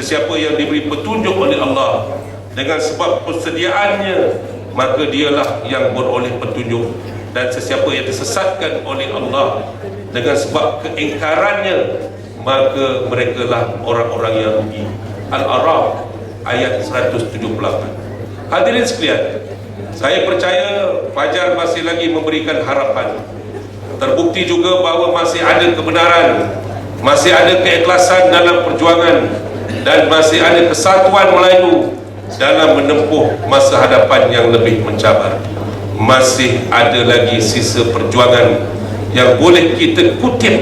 Sesiapa yang diberi petunjuk oleh Allah dengan sebab persediaannya, maka dialah yang beroleh petunjuk. Dan sesiapa yang disesatkan oleh Allah dengan sebab keingkarannya, maka merekalah orang-orang yang rugi. Al-A'raf ayat 178. Hadirin sekalian, saya percaya Fajar masih lagi memberikan harapan. Terbukti juga bahawa masih ada kebenaran, masih ada keikhlasan dalam perjuangan, dan masih ada kesatuan Melayu dalam menempuh masa hadapan yang lebih mencabar. Masih ada lagi sisa perjuangan yang boleh kita kutip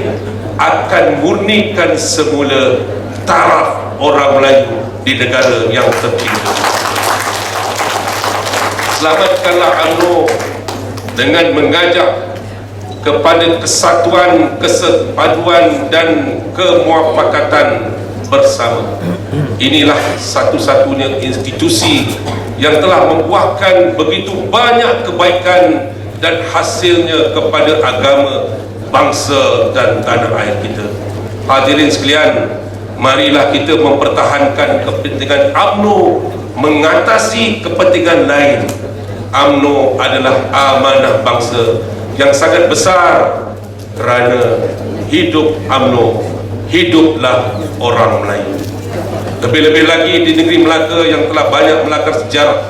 akan murnikan semula taraf orang Melayu di negara yang tercinta. Selamatkanlah UMNO dengan mengajak kepada kesatuan, kesepaduan dan kemuafakatan bersama. Inilah satu-satunya institusi yang telah membuahkan begitu banyak kebaikan dan hasilnya kepada agama, bangsa dan tanah air kita. Hadirin sekalian, marilah kita mempertahankan kepentingan UMNO mengatasi kepentingan lain. UMNO adalah amanah bangsa yang sangat besar, kerana hidup UMNO, hiduplah orang Melayu. Lebih-lebih lagi di negeri Melaka yang telah banyak melakar sejarah.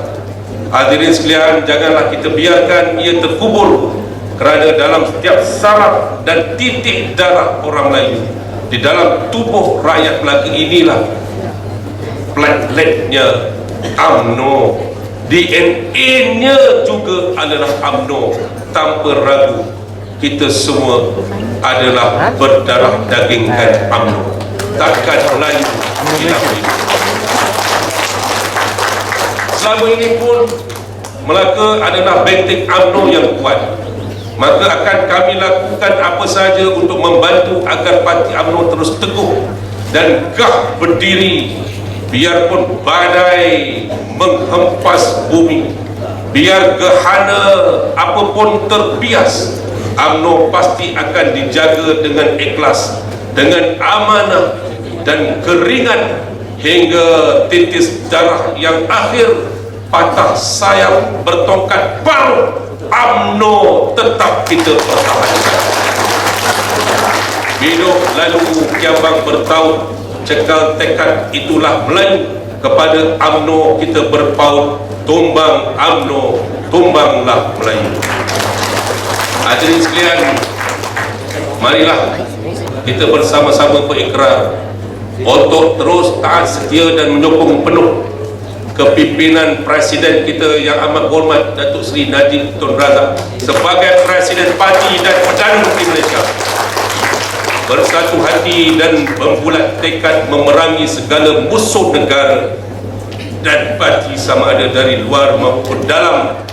Hadirin sekalian, janganlah kita biarkan ia terkubur, kerana dalam setiap saraf dan titik darah orang Melayu, di dalam tubuh rakyat Melaka inilah plateletnya UMNO, DNA-nya juga adalah UMNO. Tanpa ragu, kita semua adalah berdarah dagingkan UMNO. Takkan Melayu hilang ini. Selama ini pun Melaka adalah benteng UMNO yang kuat. Maka akan kami lakukan apa sahaja untuk membantu agar parti UMNO terus teguh dan gah berdiri, biarpun badai menghempas bumi, biar gerhana apapun terbias, UMNO pasti akan dijaga dengan ikhlas, dengan amanah dan keringat, hingga titis darah yang akhir patah sayap bertongkat baru. UMNO tetap kita pertahankan. Hidup lalu kiambang bertaut, cekal tekad itulah Melayu. Kepada UMNO kita berpaut, tumbang UMNO, tumbanglah Melayu. Hadirin sekalian, marilah kita bersama-sama berikrar untuk terus taat setia dan menyokong penuh kepimpinan Presiden kita yang amat hormat Datuk Seri Najib Tun Razak sebagai Presiden Parti dan Perdana Menteri Malaysia, bersatu hati dan membulat tekad memerangi segala musuh negara dan parti sama ada dari luar maupun dalam,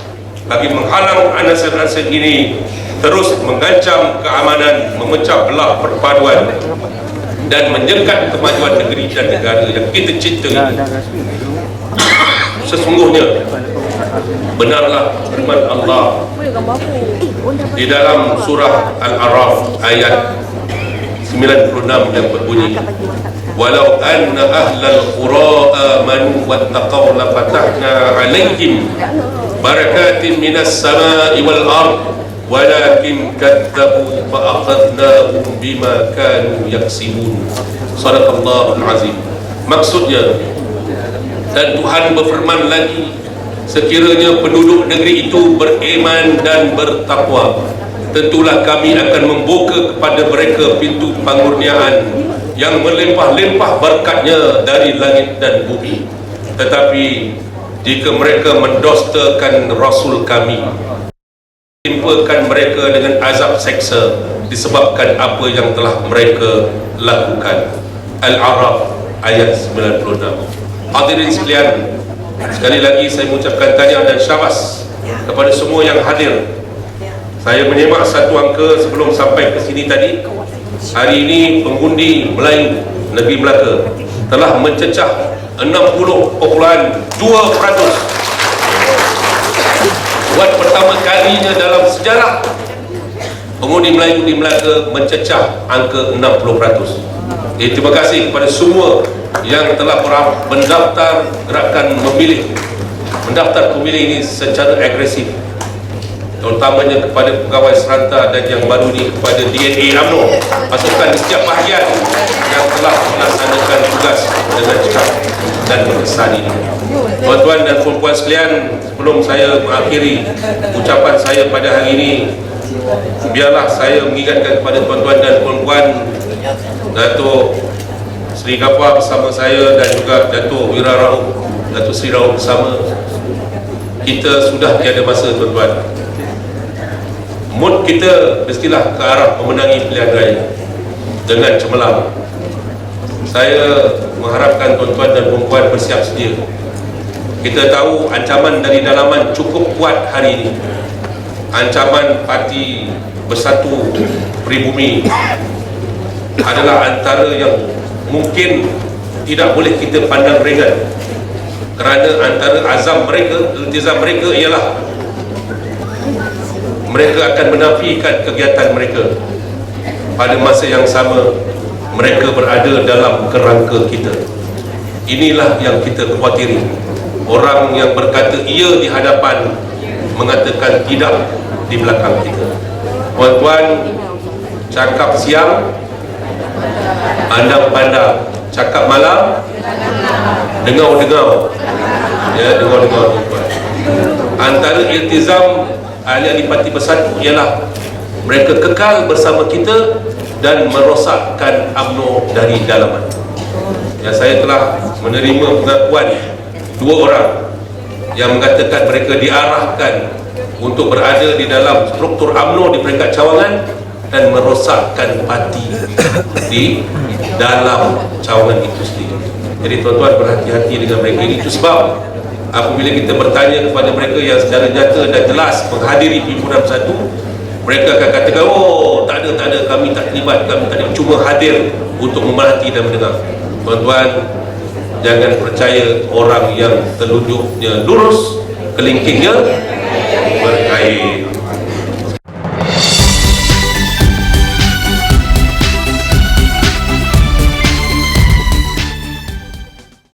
bagi menghalang anasir-anasir ini terus mengancam keamanan, memecah belah perpaduan dan menyekat kemajuan negeri dan negara yang kita cinta ini. Sesungguhnya benarlah firman Allah di dalam surah Al-A'raf ayat 96 yang berbunyi, walau anna ahlal qura amanu wattaqaw la fatahna alaihim barakatin minas samai wal ard walakin kadzabu fa akhadnahum bima kanu yaksibun. Sadaqallahul azim. Maksudnya, dan Tuhan berfirman lagi, sekiranya penduduk negeri itu beriman dan bertakwa, tentulah kami akan membuka kepada mereka pintu pangurniaan yang melimpah-limpah berkatnya dari langit dan bumi. Tetapi jika mereka mendustakan Rasul kami, timpakan mereka dengan azab seksa disebabkan apa yang telah mereka lakukan. Al-A'raf ayat 96. Hadirin sekalian, sekali lagi saya mengucapkan tahniah dan syabas kepada semua yang hadir. Saya menyemak satu angka sebelum sampai ke sini tadi. Hari ini pengundi Melayu negeri Melaka telah mencecah 60.2%. Buat pertama kalinya dalam sejarah pengundi Melayu di Melaka mencecah angka 60%. Terima kasih kepada semua yang telah mendaftar gerakan mendaftar pemilih ini secara agresif, terutamanya kepada pegawai seranta dan yang baru ini kepada DNA UMNO, pasukan di setiap bahagian yang telah melaksanakan tugas dengan cepat dan berkesan ini. Tuan-tuan dan puan-puan sekalian, sebelum saya mengakhiri ucapan saya pada hari ini, biarlah saya mengingatkan kepada tuan-tuan dan puan-puan, Datuk Seri Gafar bersama saya dan juga Datuk Wira Rauf, Datuk Seri Rauf bersama, kita sudah tiada masa tuan-tuan. Mood kita mestilah ke arah memenangi pilihan raya dengan cemerlang. Saya mengharapkan tuan-tuan dan puan-puan bersiap sedia. Kita tahu ancaman dari dalaman cukup kuat hari ini. Ancaman Parti Bersatu Pribumi adalah antara yang mungkin tidak boleh kita pandang ringan, kerana antara azam mereka, iltizam mereka ialah mereka akan menafikan kegiatan mereka. Pada masa yang sama, mereka berada dalam kerangka kita. Inilah yang kita khawatiri. Orang yang berkata iya di hadapan, mengatakan tidak di belakang kita. Tuan-tuan, cakap siang pandang-pandang, cakap malam dengar-dengar. Ya, dengar-dengar tuan-tuan. Antara iltizam ahli-ahli Parti Bersatu ialah mereka kekal bersama kita dan merosakkan UMNO dari dalaman. Ya, saya telah menerima pengakuan dua orang yang mengatakan mereka diarahkan untuk berada di dalam struktur UMNO di peringkat cawangan dan merosakkan parti di dalam cawangan itu sendiri. Jadi tuan-tuan berhati-hati dengan mereka ini. Itu sebab apabila kita bertanya kepada mereka yang secara nyata dan jelas menghadiri himpunan bersatu, mereka akan katakan, oh tak ada, kami tak terlibat, kami tak ada, cuma hadir untuk memerhati dan mendengar. Tuan-tuan, jangan percaya orang yang telunjuknya lurus, kelingkingnya